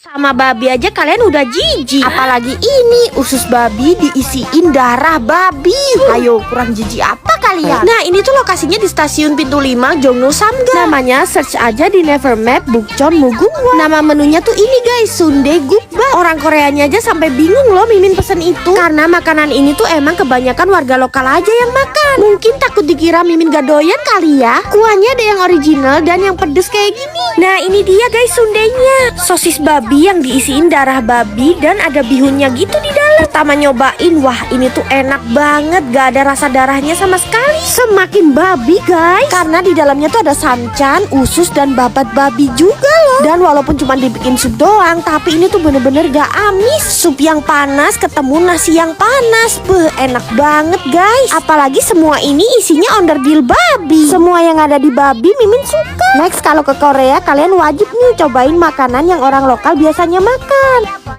Sama babi aja kalian udah jijik. Apalagi ini usus babi diisiin darah babi. Ayo, kurang jijik apa kalian? Nah, ini tuh lokasinya di stasiun Pintu 5 Jongno Samga. Namanya search aja di Nevermap Bukchon Mugunghwa. Nama menunya tuh ini guys, Sundae Gukbap. Orang Koreanya aja sampai bingung loh Mimin pesen itu. Karena makanan ini tuh emang kebanyakan warga lokal aja yang makan. Mungkin takut dikira Mimin gak doyan kali ya. Kuahnya ada yang original dan yang pedes kayak gini. Nah, ini dia guys sundenya. Sosis babi yang diisiin darah babi dan ada bihunnya gitu di dalam. Pertama nyobain, wah ini tuh enak banget, gak ada rasa darahnya sama sekali. Semakin babi guys, karena di dalamnya tuh ada sanchan, usus dan babat babi juga loh. Dan walaupun cuma dibikin sup doang, tapi ini tuh bener-bener gak amis. Sup yang panas ketemu nasi yang panas, enak banget guys. Apalagi semua ini isinya onderdil babi. Semua yang ada di babi Mimin suka. Next kalau ke Korea kalian wajib nih cobain makanan yang orang lokal biasanya makan.